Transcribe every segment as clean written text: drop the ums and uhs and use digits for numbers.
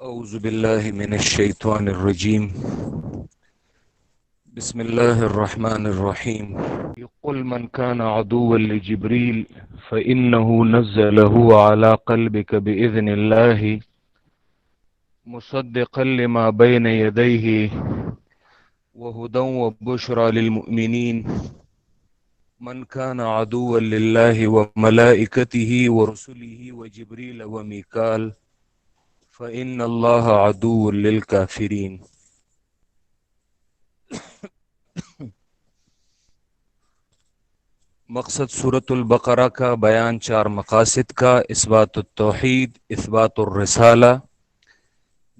أعوذ بالله من الشيطان الرجيم. بسم الله الرحمن الرحيم. قل من كان عدوا لجبريل فإنه نزله على قلبك بإذن الله مصدقا لما بين يديه وهدى وبشرى للمؤمنين. من كان عدوا لله وملائكته ورسله وجبريل وميكال فإن الله عدو للكافرين. مقصد سورة البقرہ کا بیان چار مقاصد کا: اثبات التوحید، اثبات الرسالہ،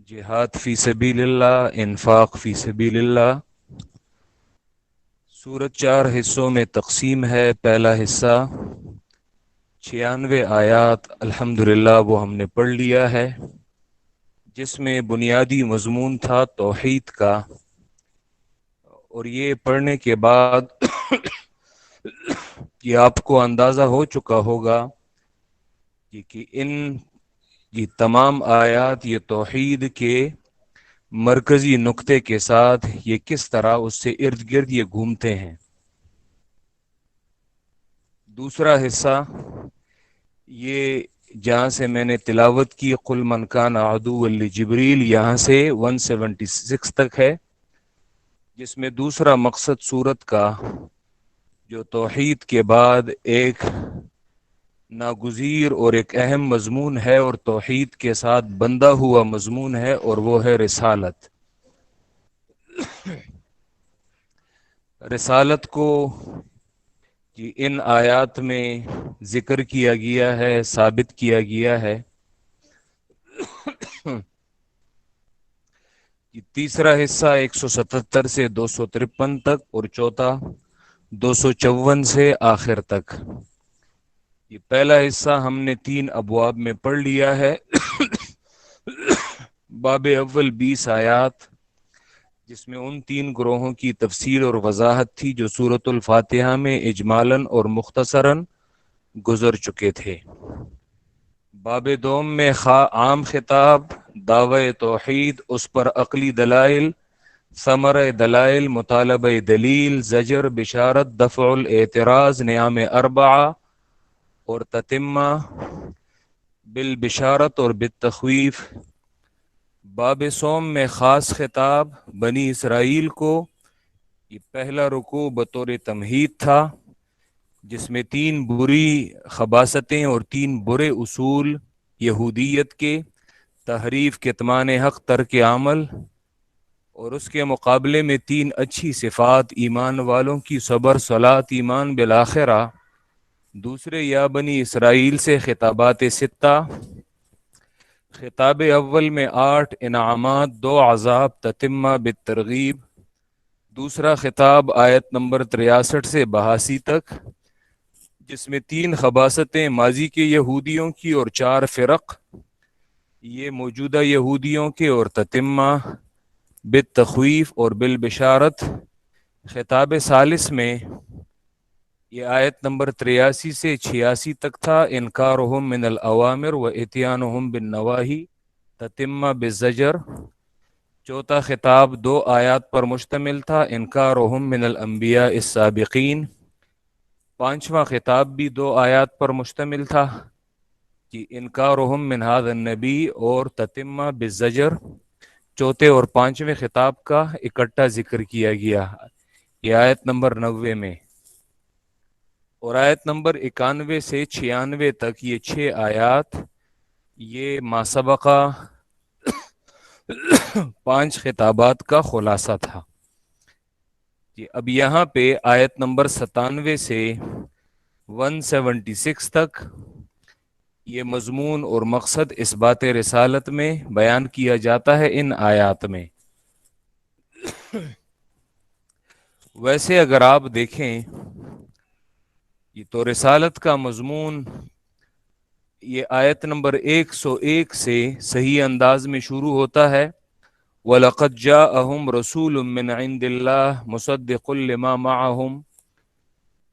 جہاد فی سبیل اللہ، انفاق فی سبیل اللہ۔ سورت چار حصوں میں تقسیم ہے۔ پہلا حصہ 96 آیات الحمدللہ وہ ہم نے پڑھ لیا ہے، جس میں بنیادی مضمون تھا توحید کا، اور یہ پڑھنے کے بعد یہ آپ کو اندازہ ہو چکا ہوگا کہ یہ تمام آیات یہ توحید کے مرکزی نقطے کے ساتھ یہ کس طرح اس سے ارد گرد یہ گھومتے ہیں۔ دوسرا حصہ یہ جہاں سے میں نے تلاوت کی قل من کان عدوا لجبریل، یہاں سے 176 تک ہے، جس میں دوسرا مقصد سورت کا جو توحید کے بعد ایک ناگزیر اور ایک اہم مضمون ہے اور توحید کے ساتھ بندھا ہوا مضمون ہے، اور وہ ہے رسالت۔ رسالت کو ان آیات میں ذکر کیا گیا ہے، ثابت کیا گیا ہے۔ تیسرا حصہ 177 سے 253 تک، اور چوتھا 254 سے آخر تک۔ یہ پہلا حصہ ہم نے 3 ابواب میں پڑھ لیا ہے۔ باب اول 20 آیات، جس میں ان 3 گروہوں کی تفصیل اور وضاحت تھی جو سورۃ الفاتحہ میں اجمالاً اور مختصراً گزر چکے تھے۔ باب دوم میں عام خطاب، دعوی توحید، اس پر عقلی دلائل، ثمرہ دلائل، مطالبہ دلیل، زجر، بشارت، دفع الاعتراض، نعم اربعہ، اور تتمہ بالبشارت اور بالتخویف۔ باب سوم میں خاص خطاب بنی اسرائیل کو، یہ پہلا رکوع بطور تمہید تھا، جس میں 3 بری خباثتیں اور 3 برے اصول یہودیت کے: تحریف، کتمان حق، ترک عمل، اور اس کے مقابلے میں 3 اچھی صفات ایمان والوں کی: صبر، صلاۃ، ایمان بالآخرہ۔ دوسرے یا بنی اسرائیل سے خطابات 6، خطاب اول میں 8 انعامات، 2 عذاب، تتمہ بالترغیب۔ دوسرا خطاب آیت نمبر 63 سے 82 تک، جس میں 3 خباثتیں ماضی کے یہودیوں کی اور 4 فرق یہ موجودہ یہودیوں کے، اور تتمہ بالتخویف اور بالبشارت۔ خطاب ثالث میں یہ آیت نمبر 83 سے 86 تک تھا، انکارہم من الاوامر و اتیانہم بالنواہی، تتمہ بالزجر۔ چوتھا خطاب 2 آیات پر مشتمل تھا، انکارہم من الانبیاء السابقین۔ پانچواں خطاب بھی 2 آیات پر مشتمل تھا کہ انکارہم من ھذا النبی اور تتمہ بالزجر۔ چوتھے اور پانچویں خطاب کا اکٹھا ذکر کیا گیا یہ آیت نمبر 90 میں، اور آیت نمبر 91 سے 96 تک یہ 6 آیات یہ ما سبقہ 5 خطابات کا خلاصہ تھا۔ اب یہاں پہ آیت نمبر 97 سے 176 تک یہ مضمون اور مقصد اثبات رسالت میں بیان کیا جاتا ہے ان آیات میں۔ ویسے اگر آپ دیکھیں یہ تو رسالت کا مضمون یہ آیت نمبر 101 سے صحیح انداز میں شروع ہوتا ہے، وَلَقَدْ جَاءَهُمْ رَسُولٌ مِّنْ عِنْدِ اللَّهِ مُصَدِّقٌ لِمَا مَعَهُمْ،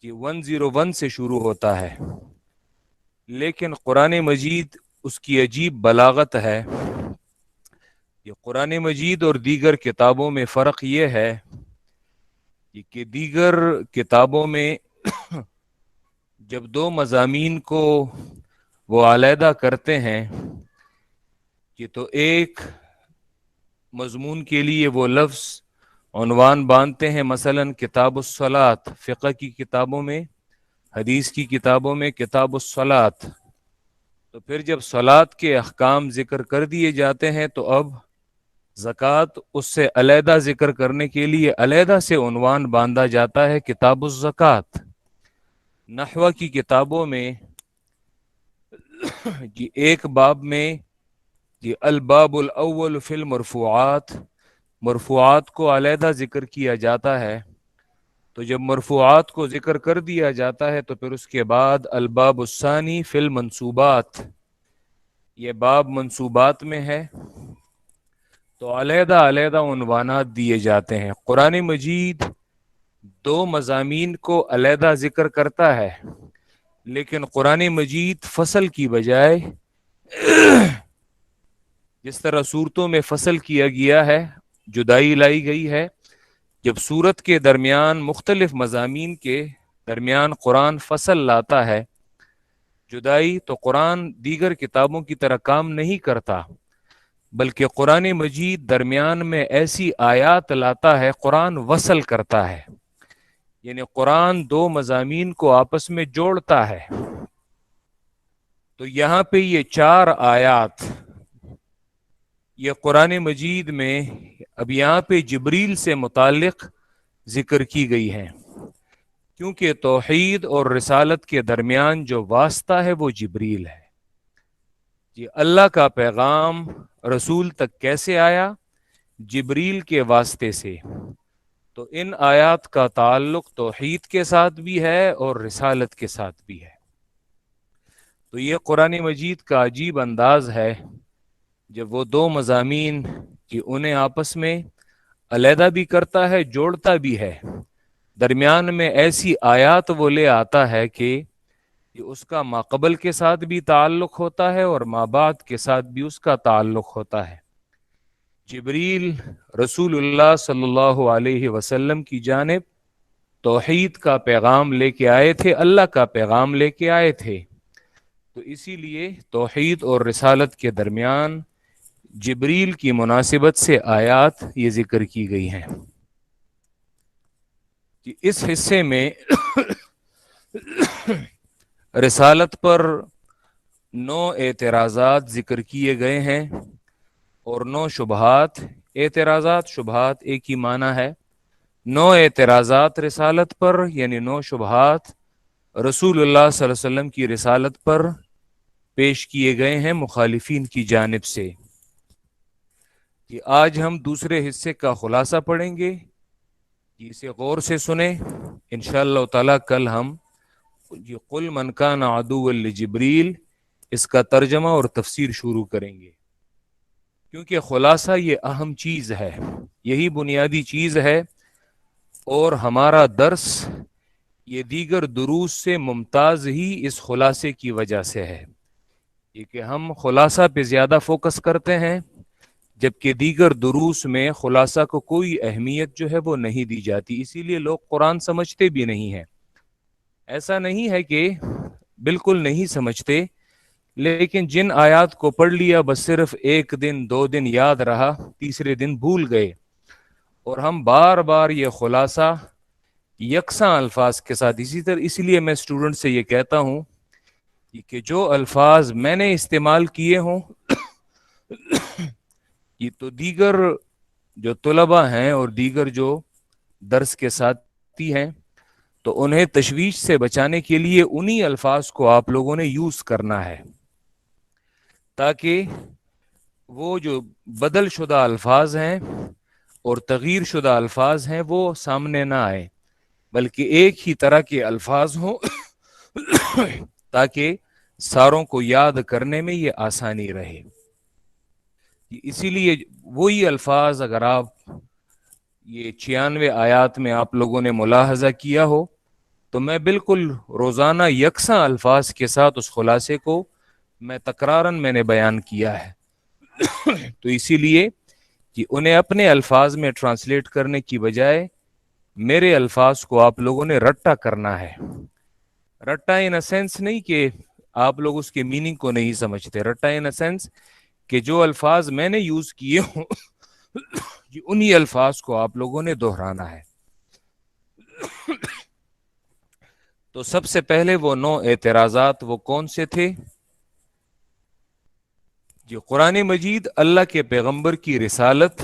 یہ 101 سے شروع ہوتا ہے، لیکن قرآن مجید اس کی عجیب بلاغت ہے یہ قرآن مجید اور دیگر کتابوں میں فرق یہ ہے کہ دیگر کتابوں میں جب دو مضامین کو وہ علیحدہ کرتے ہیں کہ تو ایک مضمون کے لیے وہ لفظ عنوان باندھتے ہیں، مثلا کتاب الصلاۃ فقہ کی کتابوں میں، حدیث کی کتابوں میں کتاب الصلاۃ، تو پھر جب صلاۃ کے احکام ذکر کر دیے جاتے ہیں تو اب زکوٰۃ اس سے علیحدہ ذکر کرنے کے لیے علیحدہ سے عنوان باندھا جاتا ہے کتاب الزکوٰۃ۔ نحو کی کتابوں میں جی ایک باب میں جی الباب الاول فی المرفوعات، مرفوعات کو علیحدہ ذکر کیا جاتا ہے، تو جب مرفوعات کو ذکر کر دیا جاتا ہے تو پھر اس کے بعد الباب الثانی فی المنصوبات، یہ باب منصوبات میں ہے، تو علیحدہ علیحدہ عنوانات دیے جاتے ہیں۔ قرآن مجید دو مضامین کو علیحدہ ذکر کرتا ہے، لیکن قرآن مجید فصل کی بجائے جس طرح صورتوں میں فصل کیا گیا ہے، جدائی لائی گئی ہے، جب صورت کے درمیان مختلف مضامین کے درمیان قرآن فصل لاتا ہے جدائی، تو قرآن دیگر کتابوں کی طرح کام نہیں کرتا، بلکہ قرآن مجید درمیان میں ایسی آیات لاتا ہے، قرآن وصل کرتا ہے، یعنی قرآن دو مضامین کو آپس میں جوڑتا ہے۔ تو یہاں پہ یہ 4 آیات یہ قرآن مجید میں اب یہاں پہ جبریل سے متعلق ذکر کی گئی ہیں، کیونکہ توحید اور رسالت کے درمیان جو واسطہ ہے وہ جبریل ہے۔ یہ اللہ کا پیغام رسول تک کیسے آیا؟ جبریل کے واسطے سے۔ تو ان آیات کا تعلق توحید کے ساتھ بھی ہے اور رسالت کے ساتھ بھی ہے۔ تو یہ قرآن مجید کا عجیب انداز ہے، جب وہ دو مضامین کہ انہیں آپس میں علیحدہ بھی کرتا ہے، جوڑتا بھی ہے، درمیان میں ایسی آیات وہ لے آتا ہے کہ اس کا ماقبل کے ساتھ بھی تعلق ہوتا ہے اور مابعد کے ساتھ بھی اس کا تعلق ہوتا ہے۔ جبریل رسول اللہ صلی اللہ علیہ وسلم کی جانب توحید کا پیغام لے کے آئے تھے، اللہ کا پیغام لے کے آئے تھے، تو اسی لیے توحید اور رسالت کے درمیان جبریل کی مناسبت سے آیات یہ ذکر کی گئی ہیں۔ کہ اس حصے میں رسالت پر 9 اعتراضات ذکر کیے گئے ہیں اور 9 شبہات، اعتراضات شبہات ایک ہی معنی ہے، 9 اعتراضات رسالت پر، یعنی 9 شبہات رسول اللہ صلی اللہ علیہ وسلم کی رسالت پر پیش کیے گئے ہیں مخالفین کی جانب سے۔ کہ آج ہم دوسرے حصے کا خلاصہ پڑھیں گے، اسے غور سے سنیں، انشاءاللہ تعالی کل ہم یہ قل من کان عدوا لجبریل اس کا ترجمہ اور تفسیر شروع کریں گے، کیونکہ خلاصہ یہ اہم چیز ہے، یہی بنیادی چیز ہے، اور ہمارا درس یہ دیگر دروس سے ممتاز ہی اس خلاصے کی وجہ سے ہے، یہ کہ ہم خلاصہ پہ زیادہ فوکس کرتے ہیں، جبکہ دیگر دروس میں خلاصہ کو کوئی اہمیت جو ہے وہ نہیں دی جاتی، اسی لیے لوگ قرآن سمجھتے بھی نہیں ہیں۔ ایسا نہیں ہے کہ بالکل نہیں سمجھتے، لیکن جن آیات کو پڑھ لیا بس صرف 1 دن 2 دن یاد رہا، تیسرے دن بھول گئے، اور ہم بار بار یہ خلاصہ یکساں الفاظ کے ساتھ، اسی لیے میں اسٹوڈنٹ سے یہ کہتا ہوں کہ جو الفاظ میں نے استعمال کیے ہوں یہ تو دیگر جو طلباء ہیں اور دیگر جو درس کے ساتھی ہیں تو انہیں تشویش سے بچانے کے لیے انہی الفاظ کو آپ لوگوں نے یوز کرنا ہے، تاکہ وہ جو بدل شدہ الفاظ ہیں اور تغییر شدہ الفاظ ہیں وہ سامنے نہ آئے، بلکہ ایک ہی طرح کے الفاظ ہوں تاکہ ساروں کو یاد کرنے میں یہ آسانی رہے۔ اسی لیے وہی الفاظ اگر آپ یہ 96 آیات میں آپ لوگوں نے ملاحظہ کیا ہو تو میں بالکل روزانہ یکساں الفاظ کے ساتھ اس خلاصے کو میں تکرارن میں نے بیان کیا ہے تو اسی لیے کہ انہیں اپنے الفاظ میں ٹرانسلیٹ کرنے کی بجائے میرے الفاظ کو آپ لوگوں نے رٹا کرنا ہے. رٹا ان اے سینس نہیں کہ آپ لوگ اس کے میننگ کو نہیں سمجھتے. رٹا ان اے سینس کہ جو الفاظ میں نے یوز کیے ہوں انہی الفاظ کو آپ لوگوں نے دہرانا ہے. تو سب سے پہلے وہ 9 اعتراضات وہ کون سے تھے؟ یہ قرآن مجید اللہ کے پیغمبر کی رسالت.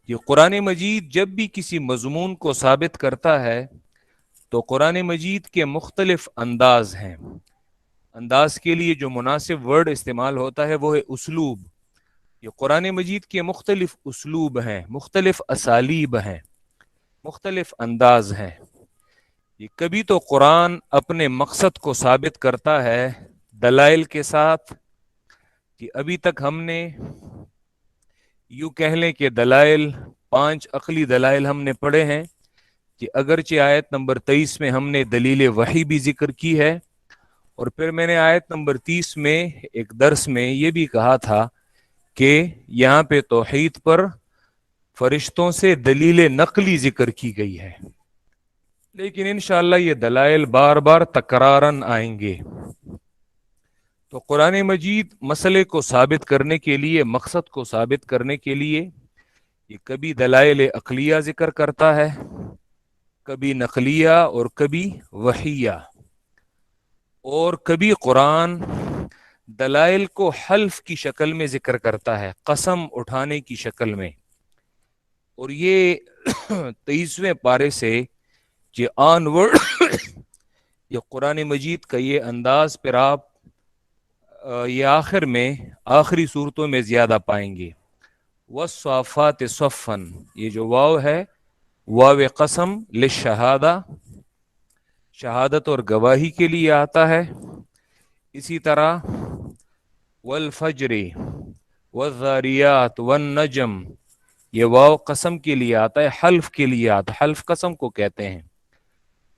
یہ قرآن مجید جب بھی کسی مضمون کو ثابت کرتا ہے تو قرآن مجید کے مختلف انداز ہیں. انداز کے لیے جو مناسب ورڈ استعمال ہوتا ہے وہ ہے اسلوب. یہ قرآن مجید کے مختلف اسلوب ہیں، مختلف اسالیب ہیں، مختلف انداز ہیں. یہ کبھی تو قرآن اپنے مقصد کو ثابت کرتا ہے دلائل کے ساتھ، کہ ابھی تک ہم نے یوں کہہ لیں کہ دلائل 5 عقلی دلائل ہم نے پڑھے ہیں، کہ اگرچہ آیت نمبر 23 میں ہم نے دلیل وحی بھی ذکر کی ہے، اور پھر میں نے آیت نمبر 30 میں ایک درس میں یہ بھی کہا تھا کہ یہاں پہ توحید پر فرشتوں سے دلیل نقلی ذکر کی گئی ہے، لیکن انشاءاللہ یہ دلائل بار بار تکرارن آئیں گے. تو قرآن مجید مسئلے کو ثابت کرنے کے لیے، مقصد کو ثابت کرنے کے لیے یہ کبھی دلائل عقلیہ ذکر کرتا ہے، کبھی نقلیہ اور کبھی وحیہ، اور کبھی قرآن دلائل کو حلف کی شکل میں ذکر کرتا ہے، قسم اٹھانے کی شکل میں. اور یہ 23ویں پارے سے یہ آن ورڈ یہ قرآن مجید کا یہ انداز پھر آپ یہ آخر میں آخری صورتوں میں زیادہ پائیں گے. والصافات صفا، یہ جو واو ہے واو قسم للشہادہ، شہادت اور گواہی کے لیے آتا ہے. اسی طرح والفجر والذاریات والنجم، یہ واو قسم کے لیے آتا ہے، حلف کے لیے آتا ہے، حلف قسم کو کہتے ہیں.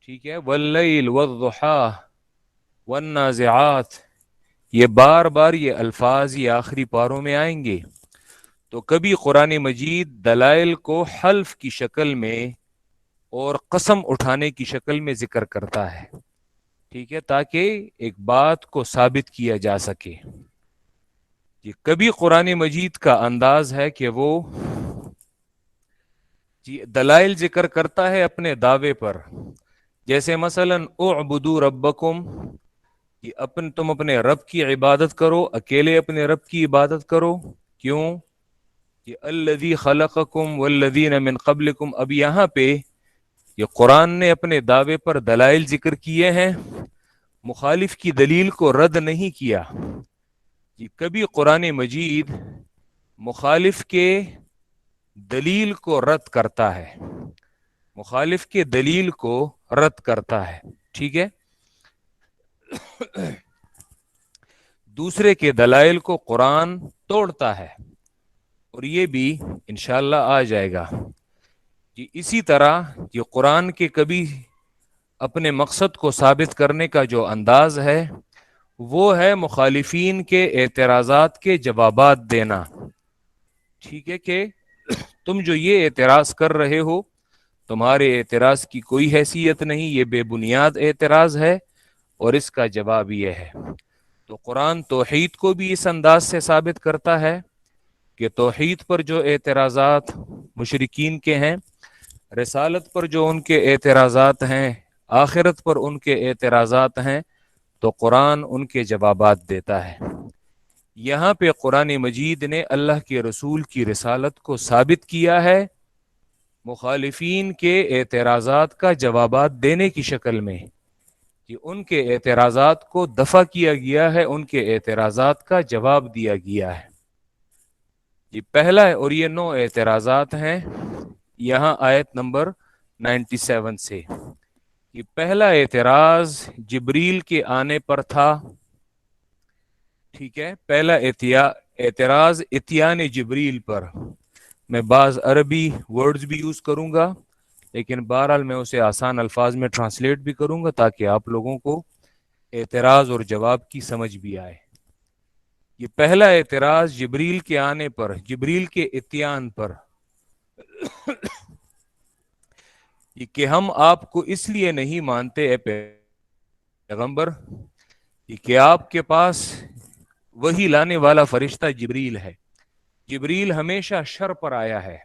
ٹھیک ہے. واللیل والضحی والنازعات، یہ بار بار یہ الفاظ یہ آخری پاروں میں آئیں گے. تو کبھی قرآن مجید دلائل کو حلف کی شکل میں اور قسم اٹھانے کی شکل میں ذکر کرتا ہے، ٹھیک ہے، تاکہ ایک بات کو ثابت کیا جا سکے. یہ کبھی قرآن مجید کا انداز ہے کہ وہ دلائل ذکر کرتا ہے اپنے دعوے پر، جیسے مثلا اعبدوا ربکم، تم اپنے رب کی عبادت کرو، اکیلے اپنے رب کی عبادت کرو. کیوں؟ کہ الذی خلقکم والذین من قبلکم. اب یہاں پہ یہ قرآن نے اپنے دعوے پر دلائل ذکر کیے ہیں، مخالف کی دلیل کو رد نہیں کیا. کہ کبھی قرآن مجید مخالف کے دلیل کو رد کرتا ہے، مخالف کے دلیل کو رد کرتا ہے. ٹھیک ہے. دوسرے کے دلائل کو قرآن توڑتا ہے، اور یہ بھی انشاءاللہ آ جائے گا. کہ اسی طرح یہ قرآن کے کبھی اپنے مقصد کو ثابت کرنے کا جو انداز ہے وہ ہے مخالفین کے اعتراضات کے جوابات دینا. ٹھیک ہے، کہ تم جو یہ اعتراض کر رہے ہو تمہارے اعتراض کی کوئی حیثیت نہیں، یہ بے بنیاد اعتراض ہے، اور اس کا جواب یہ ہے. تو قرآن توحید کو بھی اس انداز سے ثابت کرتا ہے کہ توحید پر جو اعتراضات مشرکین کے ہیں، رسالت پر جو ان کے اعتراضات ہیں، آخرت پر ان کے اعتراضات ہیں، تو قرآن ان کے جوابات دیتا ہے. یہاں پہ قرآن مجید نے اللہ کے رسول کی رسالت کو ثابت کیا ہے مخالفین کے اعتراضات کا جوابات دینے کی شکل میں، کہ ان کے اعتراضات کو دفع کیا گیا ہے، ان کے اعتراضات کا جواب دیا گیا ہے. یہ پہلا ہے، اور یہ 9 اعتراضات ہیں یہاں آیت نمبر 97 سے. یہ پہلا اعتراض جبریل کے آنے پر تھا. ٹھیک ہے. پہلا اعتراض اتیان جبریل پر. میں بعض عربی ورڈز بھی یوز کروں گا، لیکن بہرحال میں اسے آسان الفاظ میں ٹرانسلیٹ بھی کروں گا تاکہ آپ لوگوں کو اعتراض اور جواب کی سمجھ بھی آئے. یہ پہلا اعتراض جبریل کے آنے پر، جبریل کے اتیان پر، یہ کہ ہم آپ کو اس لیے نہیں مانتے اے پیغمبر کہ آپ کے پاس وہی لانے والا فرشتہ جبریل ہے۔ جبریل ہمیشہ شر پر آیا ہے،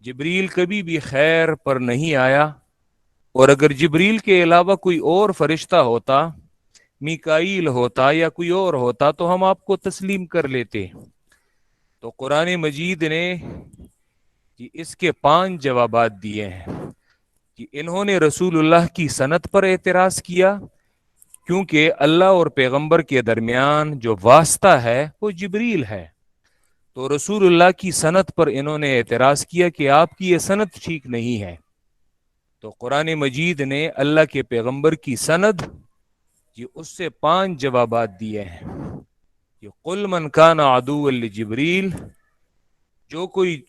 جبریل کبھی بھی خیر پر نہیں آیا، اور اگر جبریل کے علاوہ کوئی اور فرشتہ ہوتا، میکائیل ہوتا یا کوئی اور ہوتا، تو ہم آپ کو تسلیم کر لیتے۔ تو قرآن مجید نے اس کے 5 جوابات دیے ہیں کہ انہوں نے رسول اللہ کی سند پر اعتراض کیا، کیونکہ اللہ اور پیغمبر کے درمیان جو واسطہ ہے وہ جبریل ہے، تو رسول اللہ کی سند پر انہوں نے اعتراض کیا کہ آپ کی یہ سند ٹھیک نہیں ہے۔ تو قرآن مجید نے اللہ کے پیغمبر کی سند، یہ اس سے 5 جوابات دیے ہیں کہ قل من کان عدوا لجبریل، جو کوئی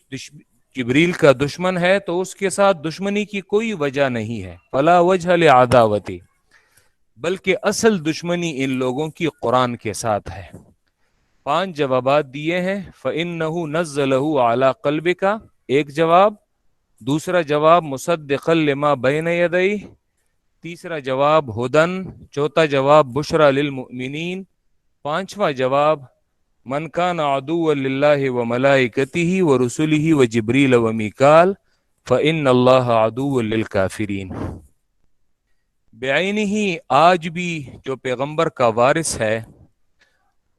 جبریل کا دشمن ہے تو اس کے ساتھ دشمنی کی کوئی وجہ نہیں ہے، فلا وجہ لعداوتی، بلکہ اصل دشمنی ان لوگوں کی قرآن کے ساتھ ہے۔ 5 جوابات دیے ہیں۔ فَإِنَّهُ نَزَّلَهُ عَلَى قَلْبِكَ، ایک جواب۔ دوسرا جواب مصدقا لما بین یدیہ، تیسرا جواب ہدن، چوتھا جواب بشرا للمؤمنین، 5واں جواب من کان عدوا للہ وملائکتہ ورسلہ وجبریل ومیکال فإن اللہ عدو للکافرین۔ بعینہ ہی آج بھی جو پیغمبر کا وارث ہے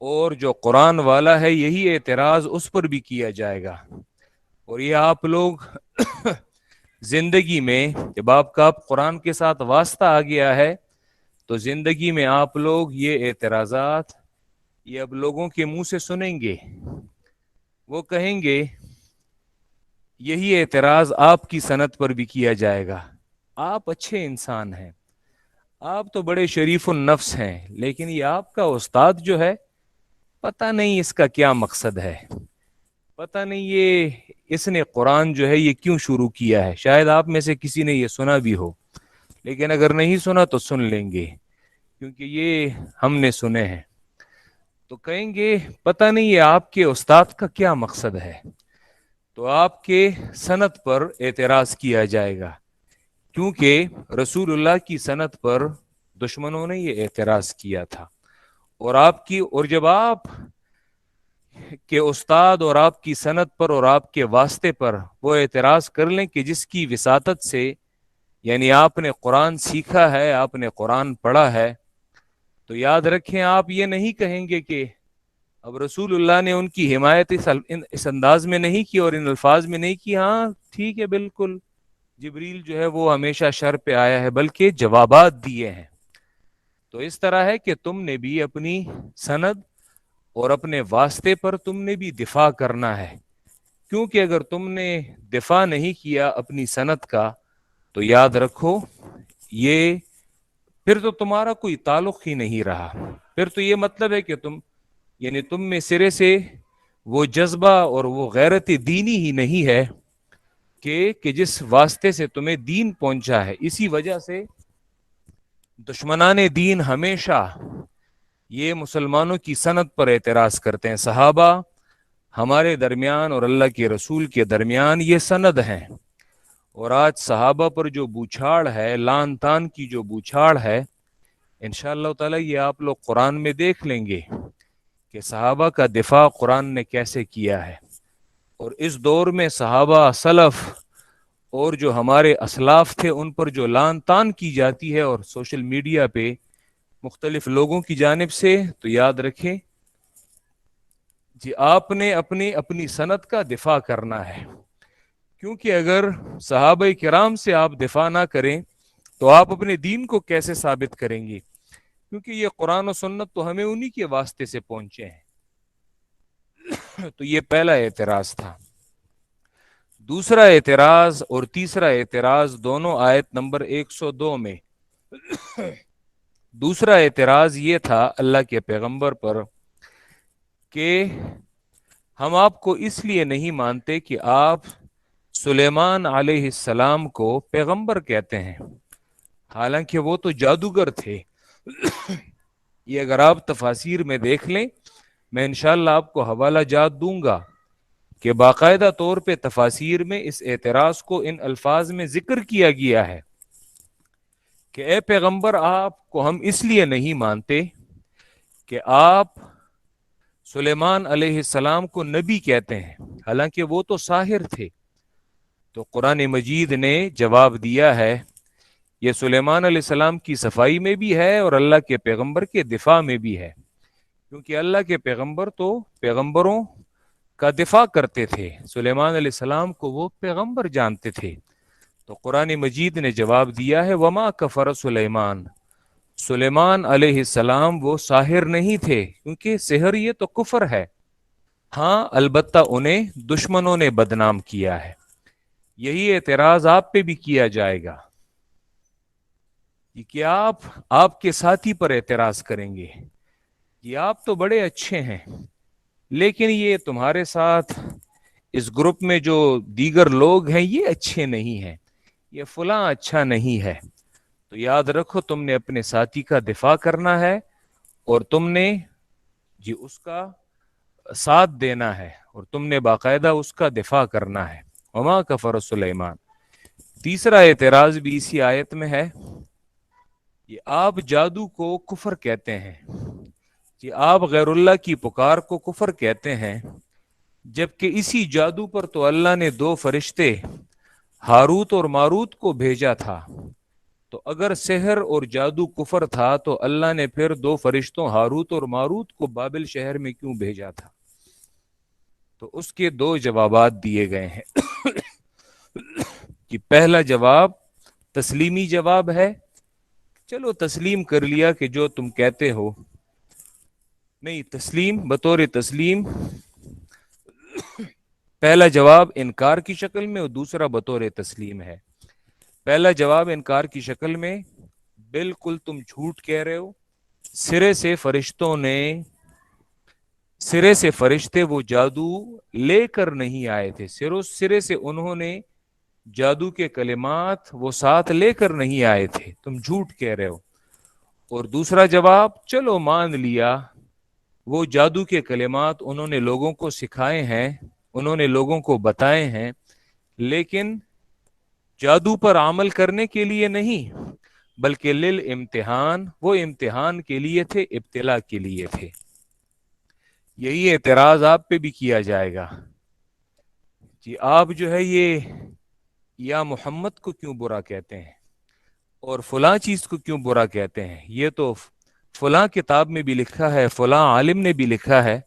اور جو قرآن والا ہے، یہی اعتراض اس پر بھی کیا جائے گا۔ اور یہ آپ لوگ زندگی میں جب آپ کا قرآن کے ساتھ واسطہ آ گیا ہے تو زندگی میں آپ لوگ یہ اعتراضات یہ اب لوگوں کے منہ سے سنیں گے۔ وہ کہیں گے یہی اعتراض آپ کی سند پر بھی کیا جائے گا، آپ اچھے انسان ہیں، آپ تو بڑے شریف النفس ہیں، لیکن یہ آپ کا استاد جو ہے پتہ نہیں اس کا کیا مقصد ہے، پتہ نہیں یہ اس نے قرآن جو ہے یہ کیوں شروع کیا ہے۔ شاید آپ میں سے کسی نے یہ سنا بھی ہو، لیکن اگر نہیں سنا تو سن لیں گے، کیونکہ یہ ہم نے سنے ہیں۔ تو کہیں گے پتہ نہیں یہ آپ کے استاد کا کیا مقصد ہے، تو آپ کے سند پر اعتراض کیا جائے گا، کیونکہ رسول اللہ کی سند پر دشمنوں نے یہ اعتراض کیا تھا۔ اور جب آپ کے استاد اور آپ کی سند پر اور آپ کے واسطے پر وہ اعتراض کر لیں کہ جس کی وساطت سے، یعنی آپ نے قرآن سیکھا ہے، آپ نے قرآن پڑھا ہے، تو یاد رکھیں آپ یہ نہیں کہیں گے کہ اب رسول اللہ نے ان کی حمایت اس انداز میں نہیں کی اور ان الفاظ میں نہیں کی، ہاں ٹھیک ہے بالکل جبریل جو ہے وہ ہمیشہ شر پہ آیا ہے، بلکہ جوابات دیے ہیں۔ تو اس طرح ہے کہ تم نے بھی اپنی سند اور اپنے واسطے پر تم نے بھی دفاع کرنا ہے، کیونکہ اگر تم نے دفاع نہیں کیا اپنی سند کا تو یاد رکھو یہ پھر تو تمہارا کوئی تعلق ہی نہیں رہا، پھر تو یہ مطلب ہے کہ تم میں سرے سے وہ جذبہ اور وہ غیرت دینی ہی نہیں ہے کہ جس واسطے سے تمہیں دین پہنچا ہے۔ اسی وجہ سے دشمنان دین ہمیشہ یہ مسلمانوں کی سند پر اعتراض کرتے ہیں۔ صحابہ ہمارے درمیان اور اللہ کے رسول کے درمیان یہ سند ہیں، اور آج صحابہ پر جو بوچھاڑ ہے، لان تان کی جو بوچھاڑ ہے، انشاءاللہ تعالی یہ آپ لوگ قرآن میں دیکھ لیں گے کہ صحابہ کا دفاع قرآن نے کیسے کیا ہے۔ اور اس دور میں صحابہ، سلف اور جو ہمارے اسلاف تھے ان پر جو لان تان کی جاتی ہے اور سوشل میڈیا پہ مختلف لوگوں کی جانب سے، تو یاد رکھیں جی آپ نے اپنی سند کا دفاع کرنا ہے، کیونکہ اگر صحابہ کرام سے آپ دفاع نہ کریں تو آپ اپنے دین کو کیسے ثابت کریں گے، کیونکہ یہ قرآن و سنت تو ہمیں انہی کے واسطے سے پہنچے ہیں۔ تو یہ پہلا اعتراض تھا۔ دوسرا اعتراض اور تیسرا اعتراض دونوں آیت نمبر 102 میں۔ دوسرا اعتراض یہ تھا اللہ کے پیغمبر پر کہ ہم آپ کو اس لیے نہیں مانتے کہ آپ سلیمان علیہ السلام کو پیغمبر کہتے ہیں، حالانکہ وہ تو جادوگر تھے۔ یہ اگر آپ تفاسیر میں دیکھ لیں میں انشاءاللہ آپ کو حوالہ جات دوں گا کہ باقاعدہ طور پہ تفاسیر میں اس اعتراض کو ان الفاظ میں ذکر کیا گیا ہے کہ اے پیغمبر، آپ کو ہم اس لیے نہیں مانتے کہ آپ سلیمان علیہ السلام کو نبی کہتے ہیں، حالانکہ وہ تو ساحر تھے۔ تو قرآن مجید نے جواب دیا ہے، یہ سلیمان علیہ السلام کی صفائی میں بھی ہے اور اللہ کے پیغمبر کے دفاع میں بھی ہے، کیونکہ اللہ کے پیغمبر تو پیغمبروں کا دفاع کرتے تھے، سلیمان علیہ السلام کو وہ پیغمبر جانتے تھے۔ تو قرآن مجید نے جواب دیا ہے، وما کفر سلیمان، سلیمان علیہ السلام وہ ساحر نہیں تھے، کیونکہ سحر یہ تو کفر ہے۔ ہاں البتہ انہیں دشمنوں نے بدنام کیا ہے۔ یہی اعتراض آپ پہ بھی کیا جائے گا کہ آپ کے ساتھی پر اعتراض کریں گے کہ آپ تو بڑے اچھے ہیں، لیکن یہ تمہارے ساتھ اس گروپ میں جو دیگر لوگ ہیں یہ اچھے نہیں ہیں، یہ فلاں اچھا نہیں ہے۔ تو یاد رکھو، تم نے اپنے ساتھی کا دفاع کرنا ہے اور تم نے اس کا ساتھ دینا ہے اور تم نے باقاعدہ اس کا دفاع کرنا ہے۔ وما کفر سلیمان۔ تیسرا اعتراض بھی اسی آیت میں ہے، یہ آپ جادو کو کفر کہتے ہیں، کہ آپ غیر اللہ کی پکار کو کفر کہتے ہیں، جبکہ اسی جادو پر تو اللہ نے دو فرشتے ہاروت اور ماروت کو بھیجا تھا۔ تو اگر سحر اور جادو کفر تھا تو اللہ نے پھر دو فرشتوں ہاروت اور ماروت کو بابل شہر میں کیوں بھیجا تھا؟ تو اس کے دو جوابات دیے گئے ہیں کہ پہلا جواب تسلیمی جواب ہے، چلو تسلیم کر لیا کہ جو تم کہتے ہو، نہیں تسلیم بطور تسلیم، پہلا جواب انکار کی شکل میں اور دوسرا بطور تسلیم ہے۔ پہلا جواب انکار کی شکل میں، بالکل تم جھوٹ کہہ رہے ہو، سرے سے فرشتے وہ جادو لے کر نہیں آئے تھے، سرے سے انہوں نے جادو کے کلمات وہ ساتھ لے کر نہیں آئے تھے، تم جھوٹ کہہ رہے ہو۔ اور دوسرا جواب، چلو مان لیا وہ جادو کے کلمات انہوں نے لوگوں کو سکھائے ہیں، انہوں نے لوگوں کو بتائے ہیں، لیکن جادو پر عمل کرنے کے لیے نہیں، بلکہ للامتحان، وہ امتحان کے لیے تھے، ابتلا کے لیے تھے۔ یہی اعتراض آپ پہ بھی کیا جائے گا کہ آپ جو ہے یہ یا محمد کو کیوں برا کہتے ہیں اور فلاں چیز کو کیوں برا کہتے ہیں، یہ تو فلاں کتاب میں بھی لکھا ہے، فلاں عالم نے بھی لکھا ہے۔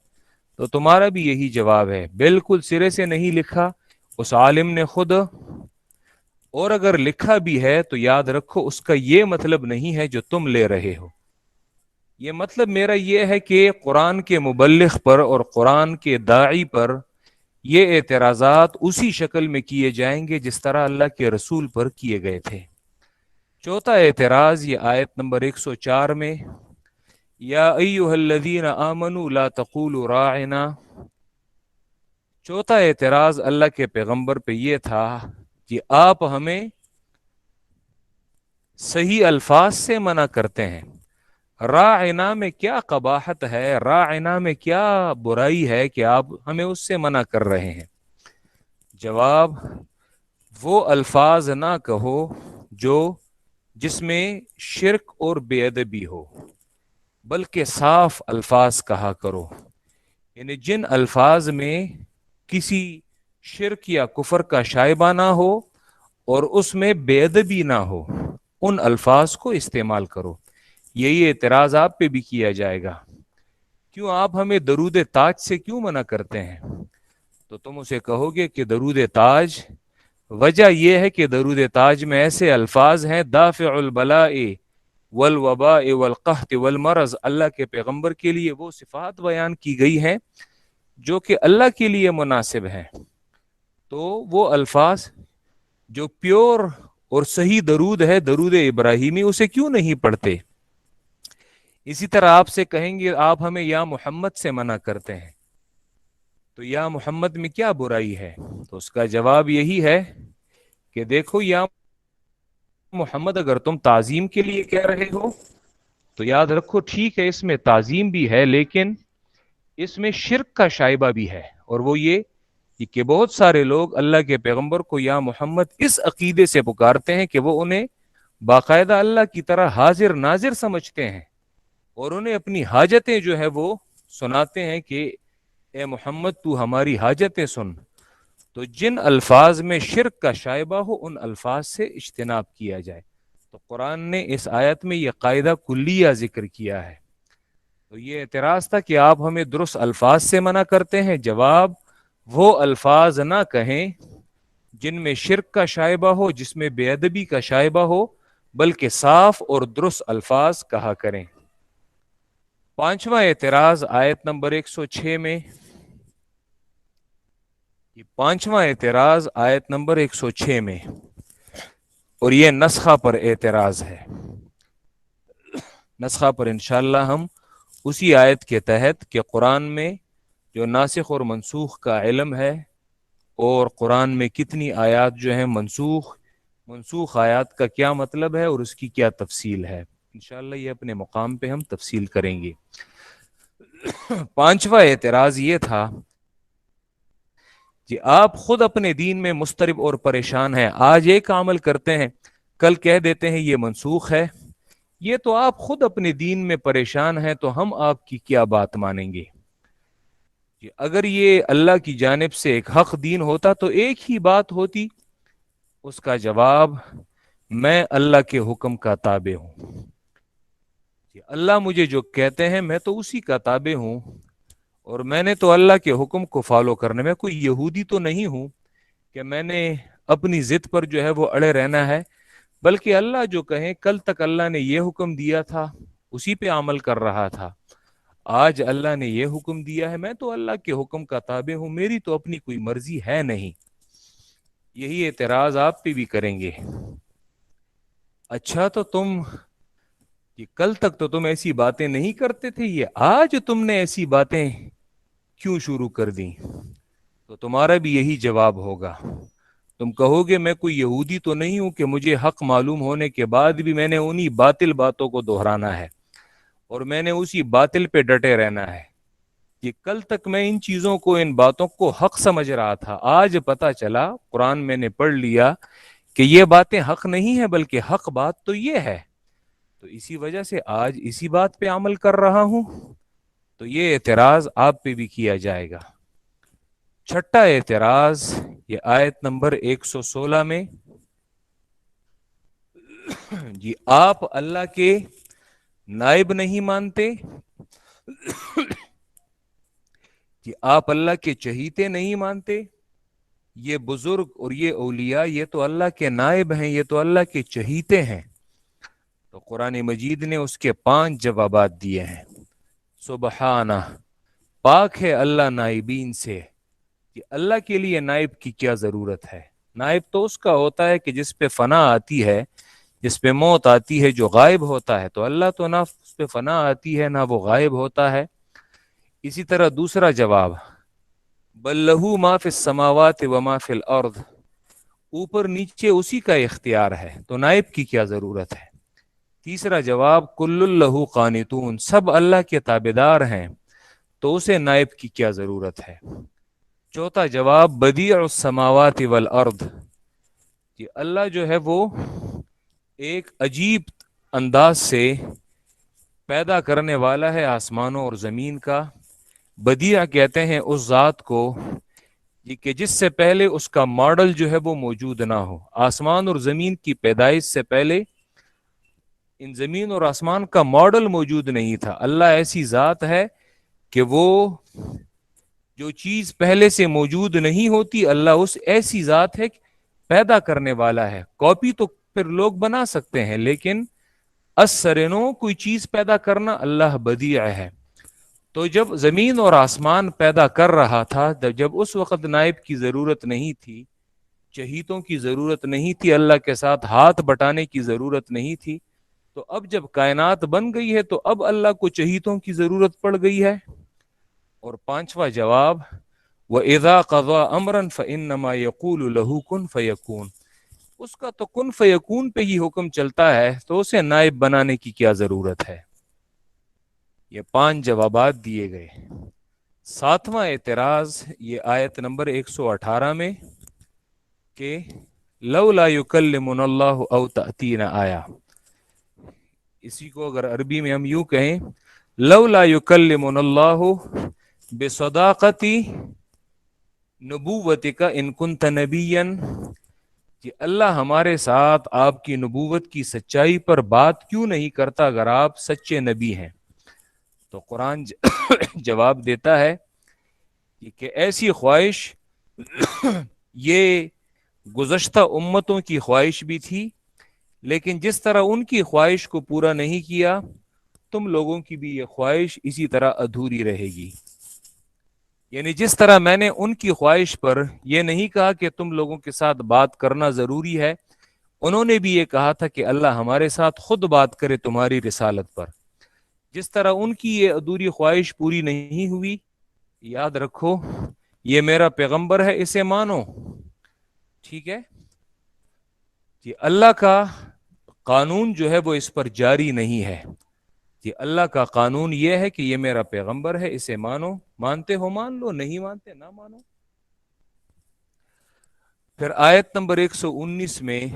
تو تمہارا بھی یہی جواب ہے، بالکل سرے سے نہیں لکھا اس عالم نے خود، اور اگر لکھا بھی ہے تو یاد رکھو اس کا یہ مطلب نہیں ہے جو تم لے رہے ہو۔ یہ مطلب میرا یہ ہے کہ قرآن کے مبلغ پر اور قرآن کے داعی پر یہ اعتراضات اسی شکل میں کیے جائیں گے جس طرح اللہ کے رسول پر کیے گئے تھے۔ چوتھا اعتراض یہ آیت نمبر 104 میں، یا ایھا الذین آمنوا لا تقولوا راعنا، چوتھا اعتراض اللہ کے پیغمبر پہ یہ تھا کہ آپ ہمیں صحیح الفاظ سے منع کرتے ہیں، راعنا میں کیا قباحت ہے، راعنا میں کیا برائی ہے کہ آپ ہمیں اس سے منع کر رہے ہیں؟ جواب، وہ الفاظ نہ کہو جس میں شرک اور بے ادبی ہو، بلکہ صاف الفاظ کہا کرو، یعنی جن الفاظ میں کسی شرک یا کفر کا شائبہ نہ ہو اور اس میں بے ادبی نہ ہو، ان الفاظ کو استعمال کرو۔ یہی اعتراض آپ پہ بھی کیا جائے گا، کیوں آپ ہمیں درود تاج سے کیوں منع کرتے ہیں؟ تو تم اسے کہو گے کہ درود تاج، وجہ یہ ہے کہ درود تاج میں ایسے الفاظ ہیں، دافع البلاء والوباء والقحط والمرض، اللہ کے پیغمبر کے لیے وہ صفات بیان کی گئی ہیں جو کہ اللہ کے لیے مناسب ہیں۔ تو وہ الفاظ جو پیور اور صحیح درود ہے، درود ابراہیمی، اسے کیوں نہیں پڑھتے؟ اسی طرح آپ سے کہیں گے آپ ہمیں یا محمد سے منع کرتے ہیں، تو یا محمد میں کیا برائی ہے؟ تو اس کا جواب یہی ہے کہ دیکھو، یا محمد اگر تم تعظیم کے لیے کہہ رہے ہو تو یاد رکھو ٹھیک ہے، اس میں تعظیم بھی ہے، لیکن اس میں شرک کا شائبہ بھی ہے، اور وہ یہ کہ بہت سارے لوگ اللہ کے پیغمبر کو یا محمد اس عقیدے سے پکارتے ہیں کہ وہ انہیں باقاعدہ اللہ کی طرح حاضر ناظر سمجھتے ہیں، اور انہیں اپنی حاجتیں جو ہے وہ سناتے ہیں کہ اے محمد تو ہماری حاجتیں سن۔ تو جن الفاظ میں شرک کا شائبہ ہو ان الفاظ سے اجتناب کیا جائے۔ تو قرآن نے اس آیت میں یہ قاعدہ کلیہ ذکر کیا ہے۔ تو یہ اعتراض تھا کہ آپ ہمیں درست الفاظ سے منع کرتے ہیں، جواب وہ الفاظ نہ کہیں جن میں شرک کا شائبہ ہو، جس میں بے ادبی کا شائبہ ہو، بلکہ صاف اور درست الفاظ کہا کریں۔ پانچواں اعتراض آیت نمبر 106 میں، پانچواں اعتراض آیت نمبر 106 میں، اور یہ نسخہ پر اعتراض ہے۔ نسخہ پر انشاءاللہ ہم اسی آیت کے تحت کہ قرآن میں جو ناسخ اور منسوخ کا علم ہے، اور قرآن میں کتنی آیات جو ہیں منسوخ آیات کا کیا مطلب ہے اور اس کی کیا تفصیل ہے، انشاءاللہ یہ اپنے مقام پہ ہم تفصیل کریں گے۔ پانچواں اعتراض یہ تھا کہ آپ خود اپنے دین میں مضطرب اور پریشان ہیں، آج ایک عمل کرتے ہیں، کل کہہ دیتے ہیں یہ منسوخ ہے۔ یہ تو آپ خود اپنے دین میں پریشان ہیں، تو ہم آپ کی کیا بات مانیں گے؟ کہ اگر یہ اللہ کی جانب سے ایک حق دین ہوتا تو ایک ہی بات ہوتی۔ اس کا جواب، میں اللہ کے حکم کا تابع ہوں، کہ اللہ مجھے جو کہتے ہیں میں تو اسی کا تابع ہوں، اور میں نے تو اللہ کے حکم کو فالو کرنے میں کوئی یہودی تو نہیں ہوں کہ میں نے اپنی ضد پر جو ہے وہ اڑے رہنا ہے، بلکہ اللہ جو کہیں، کل تک اللہ نے یہ حکم دیا تھا اسی پہ عمل کر رہا تھا، آج اللہ نے یہ حکم دیا ہے، میں تو اللہ کے حکم کا تابع ہوں، میری تو اپنی کوئی مرضی ہے نہیں۔ یہی اعتراض آپ پہ بھی کریں گے۔ اچھا تو تم کہ کل تک تو تم ایسی باتیں نہیں کرتے تھے، یہ آج تم نے ایسی باتیں کیوں شروع کر دیں؟ تو تمہارا بھی یہی جواب ہوگا، تم کہو گے میں کوئی یہودی تو نہیں ہوں کہ مجھے حق معلوم ہونے کے بعد بھی میں نے انہی باطل باتوں کو دہرانا ہے، اور میں نے اسی باطل پہ ڈٹے رہنا ہے، کہ کل تک میں ان چیزوں کو، ان باتوں کو حق سمجھ رہا تھا، آج پتا چلا، قرآن میں نے پڑھ لیا کہ یہ باتیں حق نہیں ہیں، بلکہ حق بات تو یہ ہے، تو اسی وجہ سے آج اسی بات پہ عمل کر رہا ہوں۔ تو یہ اعتراض آپ پہ بھی کیا جائے گا۔ چھٹا اعتراض، یہ آیت نمبر 116 میں، جی آپ اللہ کے نائب نہیں مانتے، کہ آپ اللہ کے چہیتے نہیں مانتے، یہ بزرگ اور یہ اولیاء یہ تو اللہ کے نائب ہیں، یہ تو اللہ کے چہیتے ہیں۔ تو قرآن مجید نے اس کے 5 جوابات دیے ہیں۔ سبحانہ، پاک ہے اللہ نائبین سے، کہ اللہ کے لیے نائب کی کیا ضرورت ہے؟ نائب تو اس کا ہوتا ہے کہ جس پہ فنا آتی ہے، جس پہ موت آتی ہے، جو غائب ہوتا ہے، تو اللہ تو نہ اس پہ فنا آتی ہے نہ وہ غائب ہوتا ہے۔ اسی طرح دوسرا جواب، بل لہو ما فی السماوات و ما فی الارض، اوپر نیچے اسی کا اختیار ہے، تو نائب کی کیا ضرورت ہے؟ تیسرا جواب، کل لہو قانتون، سب اللہ کے تابعدار ہیں، تو اسے نائب کی کیا ضرورت ہے؟ چوتھا جواب، بدیع السماوات والارض، کہ اللہ جو ہے وہ ایک عجیب انداز سے پیدا کرنے والا ہے آسمانوں اور زمین کا۔ بدیع کہتے ہیں اس ذات کو کہ جس سے پہلے اس کا ماڈل جو ہے وہ موجود نہ ہو، آسمان اور زمین کی پیدائش سے پہلے ان زمین اور آسمان کا ماڈل موجود نہیں تھا۔ اللہ ایسی ذات ہے کہ وہ جو چیز پہلے سے موجود نہیں ہوتی، اللہ اس ایسی ذات ہے کہ پیدا کرنے والا ہے۔ کاپی تو پھر لوگ بنا سکتے ہیں، لیکن اثرنو کوئی چیز پیدا کرنا، اللہ بدیع ہے۔ تو جب زمین اور آسمان پیدا کر رہا تھا، جب اس وقت نائب کی ضرورت نہیں تھی، چہیتوں کی ضرورت نہیں تھی، اللہ کے ساتھ ہاتھ بٹانے کی ضرورت نہیں تھی، تو اب جب کائنات بن گئی ہے تو اب اللہ کو چہیتوں کی ضرورت پڑ گئی ہے۔ اور پانچواں جواب، وَإِذَا قَضَى أَمْرًا فَإِنَّمَا يَقُولُ لَهُ كُن فَيَكُونُ، اس کا تو کن فیکون پہ ہی حکم چلتا ہے، تو اسے نائب بنانے کی کیا ضرورت ہے؟ یہ 5 جوابات دیے گئے۔ ساتواں اعتراض یہ آیت نمبر 118 میں کہ لولا یکلمنا اللہ او تأتینا آیا، اسی کو اگر عربی میں ہم یوں کہیں لولا یکلمنا اللہ بصداقتی نبوتک ان کنت نبیا، کہ اللہ ہمارے ساتھ آپ کی نبوت کی سچائی پر بات کیوں نہیں کرتا اگر آپ سچے نبی ہیں؟ تو قرآن جواب دیتا ہے کہ ایسی خواہش یہ گزشتہ امتوں کی خواہش بھی تھی، لیکن جس طرح ان کی خواہش کو پورا نہیں کیا، تم لوگوں کی بھی یہ خواہش اسی طرح ادھوری رہے گی۔ یعنی جس طرح میں نے ان کی خواہش پر یہ نہیں کہا کہ تم لوگوں کے ساتھ بات کرنا ضروری ہے، انہوں نے بھی یہ کہا تھا کہ اللہ ہمارے ساتھ خود بات کرے تمہاری رسالت پر۔ جس طرح ان کی یہ ادھوری خواہش پوری نہیں ہوئی، یاد رکھو یہ میرا پیغمبر ہے، اسے مانو، ٹھیک ہے؟ کہ اللہ کا قانون جو ہے وہ اس پر جاری نہیں ہے، کہ اللہ کا قانون یہ ہے کہ یہ میرا پیغمبر ہے، اسے مانو، مانتے ہو مان لو، نہیں مانتے نہ مانو۔ پھر آیت نمبر 119 میں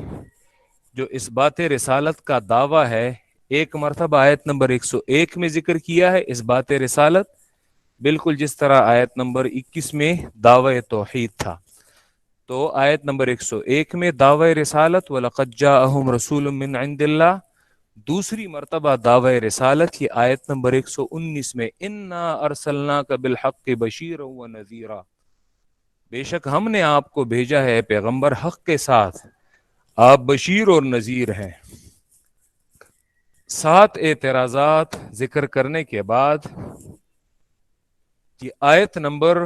جو اس بات رسالت کا دعویٰ ہے، ایک مرتبہ آیت نمبر 101 میں ذکر کیا ہے اس بات رسالت، بالکل جس طرح آیت نمبر 21 میں دعوی توحید تھا۔ تو آیت نمبر 101 میں دعوی رسالت وَلَقَدْ جَاءَهُمْ رَسُولٌ مِّنْ عِنْدِ اللَّهِ، دوسری مرتبہ دعوی رسالت یہ آیت نمبر 119 میں اِنَّا أَرْسَلْنَاكَ بِالْحَقِّ بَشِيرًا وَنَذِيرًا، بے شک ہم نے آپ کو بھیجا ہے پیغمبر حق کے ساتھ، آپ بشیر اور نذیر ہیں۔ 7 اعتراضات ذکر کرنے کے بعد یہ آیت نمبر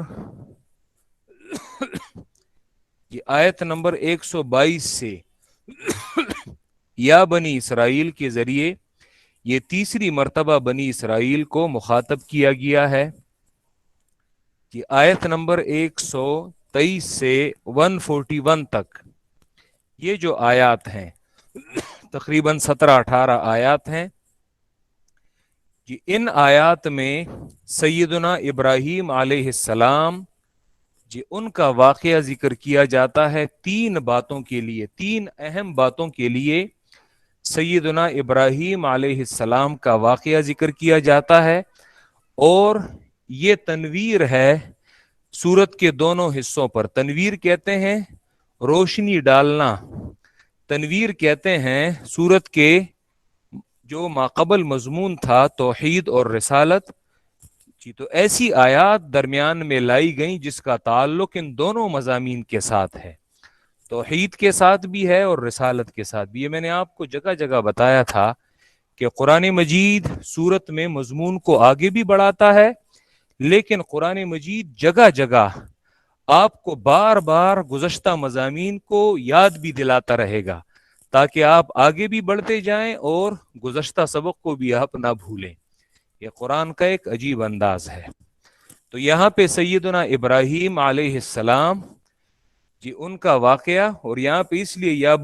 122 سے یا بنی اسرائیل کے ذریعے یہ تیسری مرتبہ بنی اسرائیل کو مخاطب کیا گیا ہے کہ آیت نمبر 123 سے 141 تک یہ جو آیات ہیں تقریباً 17-18 آیات ہیں، کہ ان آیات میں سیدنا ابراہیم علیہ السلام جی ان کا واقعہ ذکر کیا جاتا ہے 3 باتوں کے لیے، 3 اہم باتوں کے لیے سیدنا ابراہیم علیہ السلام کا واقعہ ذکر کیا جاتا ہے، اور یہ تنویر ہے سورت کے دونوں حصوں پر۔ تنویر کہتے ہیں روشنی ڈالنا، تنویر کہتے ہیں سورت کے جو ماقبل مضمون تھا توحید اور رسالت، جی تو ایسی آیات درمیان میں لائی گئیں جس کا تعلق ان دونوں مضامین کے ساتھ ہے، توحید کے ساتھ بھی ہے اور رسالت کے ساتھ بھی۔ یہ میں نے آپ کو جگہ جگہ بتایا تھا کہ قرآن مجید سورت میں مضمون کو آگے بھی بڑھاتا ہے، لیکن قرآن مجید جگہ جگہ آپ کو بار بار گزشتہ مضامین کو یاد بھی دلاتا رہے گا تاکہ آپ آگے بھی بڑھتے جائیں اور گزشتہ سبق کو بھی آپ نہ بھولیں۔ یہ قرآن کا ایک عجیب انداز ہے۔ تو یہاں پہ سیدنا ابراہیم علیہ السلام جی ان کا واقعہ، اور یہاں پہ اس لیے یا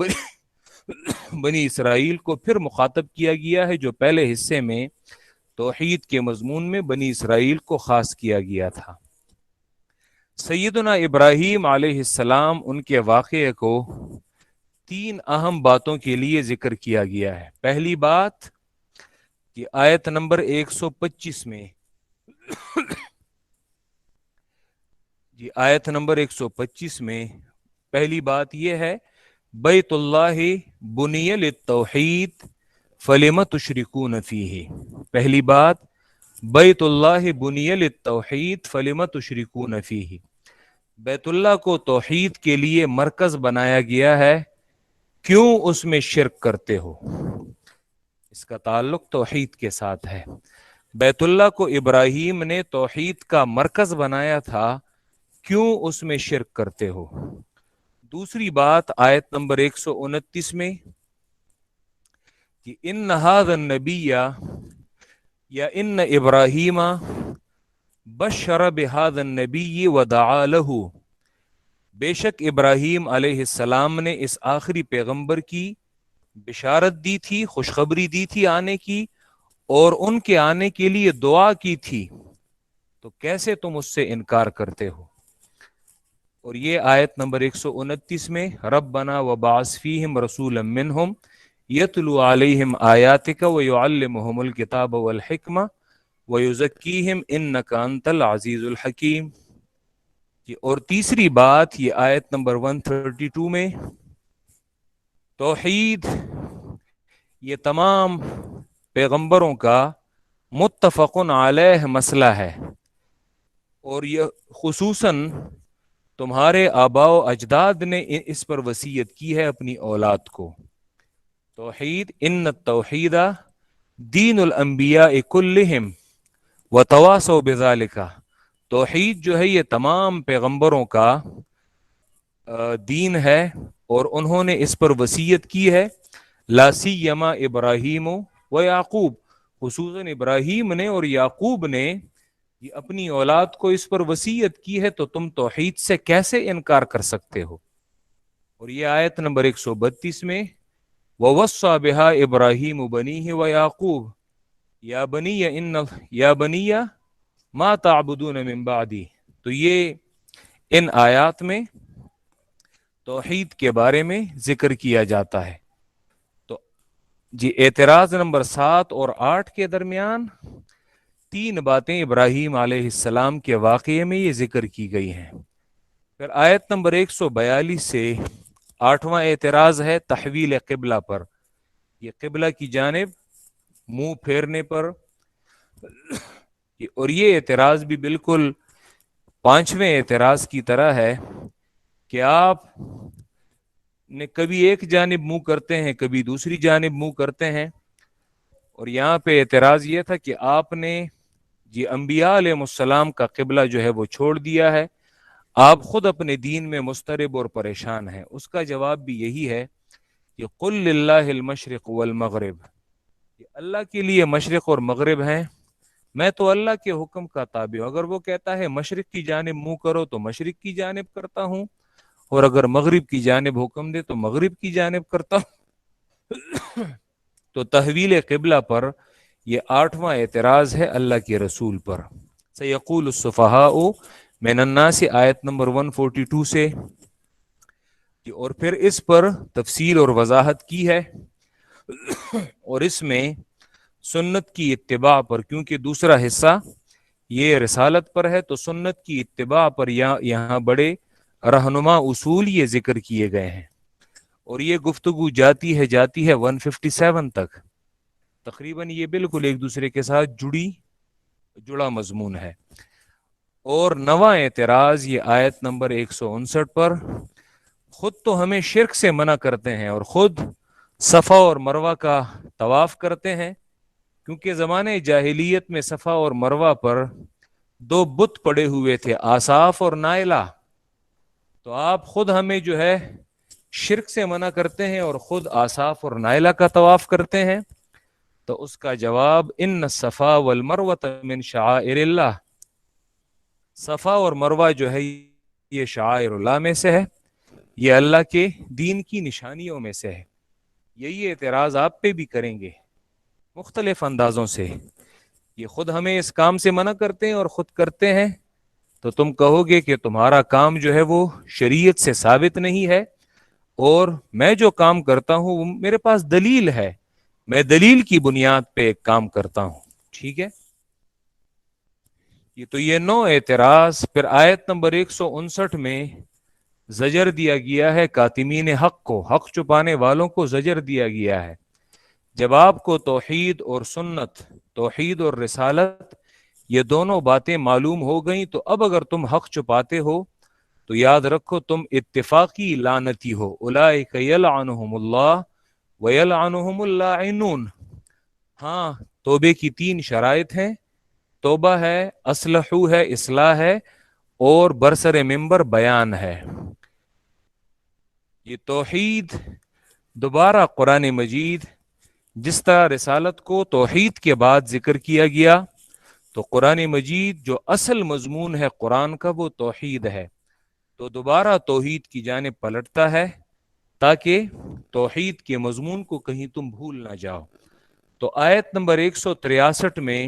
بنی اسرائیل کو پھر مخاطب کیا گیا ہے جو پہلے حصے میں توحید کے مضمون میں بنی اسرائیل کو خاص کیا گیا تھا۔ سیدنا ابراہیم علیہ السلام ان کے واقعے کو 3 اہم باتوں کے لیے ذکر کیا گیا ہے۔ پہلی بات کہ آیت نمبر 125 میں جی آیت نمبر 125 میں پہلی بات یہ ہے بیت اللہ بنی للتوحید فلم تشرکون فیہ، پہلی بات بیت اللہ بنی للتوحید فلم تشرکون فیہ، بیت اللہ کو توحید کے لیے مرکز بنایا گیا ہے، کیوں اس میں شرک کرتے ہو؟ اس کا تعلق توحید کے ساتھ ہے۔ بیت اللہ کو ابراہیم نے توحید کا مرکز بنایا تھا، کیوں اس میں شرک کرتے ہو؟ دوسری بات آیت نمبر 129 میں کہ ان ھذا النبی یا ان ابراہیم بشر بهذا النبی ودعا له، بے شک ابراہیم علیہ السلام نے اس آخری پیغمبر کی بشارت دی تھی، خوشخبری دی تھی آنے کی، اور ان کے آنے کے لیے دعا کی تھی۔ تو کیسے تم اس سے انکار کرتے ہو؟ اور یہ آیت نمبر 129 میں ربنا وبعث فیہم رسولا منہم یتلو علیہم آیاتک ویعلمہم الکتاب والحکمہ ویزکیہم انک انت العزیز الحکیم۔ اور تیسری بات یہ آیت نمبر 132 میں توحید یہ تمام پیغمبروں کا متفق علیہ مسئلہ ہے، اور یہ خصوصاً تمہارے آباء و اجداد نے اس پر وصیت کی ہے اپنی اولاد کو۔ توحید ان التوحید دین الانبیاء کلہم وتواصوا بذالک، توحید جو ہے یہ تمام پیغمبروں کا دین ہے اور انہوں نے اس پر وصیت کی ہے، لا سیما ابراہیم و یعقوب، خصوصاً ابراہیم نے اور یعقوب نے یہ اپنی اولاد کو اس پر وصیت کی ہے، تو تم توحید سے کیسے انکار کر سکتے ہو؟ اور یہ آیت نمبر 132 میں وَوَصَّى بِهَا إِبْرَاهِيمُ بَنِيهِ وَيَعْقُوبُ یا بنی ما تعبدون من بعدی۔ تو یہ ان آیات میں توحید کے بارے میں ذکر کیا جاتا ہے۔ تو جی اعتراض نمبر 7 اور 8 کے درمیان 3 باتیں ابراہیم علیہ السلام کے واقعے میں یہ ذکر کی گئی ہیں۔ پھر آیت نمبر 142 سے 8واں اعتراض ہے تحویل قبلہ پر، یہ قبلہ کی جانب منہ پھیرنے پر، اور یہ اعتراض بھی بالکل 5ویں اعتراض کی طرح ہے کہ آپ نے کبھی ایک جانب منہ کرتے ہیں کبھی دوسری جانب منہ کرتے ہیں، اور یہاں پہ اعتراض یہ تھا کہ آپ نے جی انبیاء علیہ السلام کا قبلہ جو ہے وہ چھوڑ دیا ہے، آپ خود اپنے دین میں مضطرب اور پریشان ہیں۔ اس کا جواب بھی یہی ہے کہ قل للہ المشرق والمغرب، کہ اللہ کے لیے مشرق اور مغرب ہیں، میں تو اللہ کے حکم کا تابع ہوں، اگر وہ کہتا ہے مشرق کی جانب منہ کرو تو مشرق کی جانب کرتا ہوں، اور اگر مغرب کی جانب حکم دے تو مغرب کی جانب کرتا ہوں۔ تو تحویل قبلہ پر یہ 8واں اعتراض ہے اللہ کے رسول پر۔ سیقول السفہاء من الناس آیت نمبر 142 سے، اور پھر اس پر تفصیل اور وضاحت کی ہے، اور اس میں سنت کی اتباع پر، کیونکہ دوسرا حصہ یہ رسالت پر ہے تو سنت کی اتباع پر یہاں بڑے رہنما اصول یہ ذکر کیے گئے ہیں، اور یہ گفتگو جاتی ہے 157 تک، تقریباً یہ بالکل ایک دوسرے کے ساتھ جڑا مضمون ہے۔ اور 9واں اعتراض یہ آیت نمبر 159 پر، خود تو ہمیں شرک سے منع کرتے ہیں اور خود صفا اور مروہ کا طواف کرتے ہیں، کیونکہ زمانے جاہلیت میں صفا اور مروہ پر 2 بت پڑے ہوئے تھے، آصاف اور نائلہ، تو آپ خود ہمیں جو ہے شرک سے منع کرتے ہیں اور خود آصاف اور نائلہ کا طواف کرتے ہیں۔ تو اس کا جواب ان الصفا والمروہ من شعائر اللہ، صفا اور مروہ جو ہے یہ شعائر اللہ میں سے ہے، یہ اللہ کے دین کی نشانیوں میں سے ہے۔ یہی اعتراض آپ پہ بھی کریں گے مختلف اندازوں سے، یہ خود ہمیں اس کام سے منع کرتے ہیں اور خود کرتے ہیں، تو تم کہو گے کہ تمہارا کام جو ہے وہ شریعت سے ثابت نہیں ہے، اور میں جو کام کرتا ہوں وہ میرے پاس دلیل ہے، میں دلیل کی بنیاد پہ ایک کام کرتا ہوں۔ ٹھیک ہے، یہ 9 اعتراض۔ پھر آیت نمبر 159 میں زجر دیا گیا ہے کاتمین حق کو، حق چھپانے والوں کو زجر دیا گیا ہے۔ جب آپ کو توحید اور سنت، توحید اور رسالت، یہ دونوں باتیں معلوم ہو گئیں، تو اب اگر تم حق چھپاتے ہو تو یاد رکھو تم اتفاقی لعنتی ہو، اولئک یلعنہم اللہ ویلعنہم اللاعنون۔ ہاں، توبے کی 3 شرائط ہیں، توبہ ہے، اصلحو ہے، اصلاح ہے، اور برسر منبر بیان ہے۔ یہ توحید دوبارہ قرآن مجید جس طرح رسالت کو توحید کے بعد ذکر کیا گیا، تو قرآن مجید جو اصل مضمون ہے قرآن کا وہ توحید ہے، تو دوبارہ توحید کی جانب پلٹتا ہے تاکہ توحید کے مضمون کو کہیں تم بھول نہ جاؤ۔ تو آیت نمبر 163 میں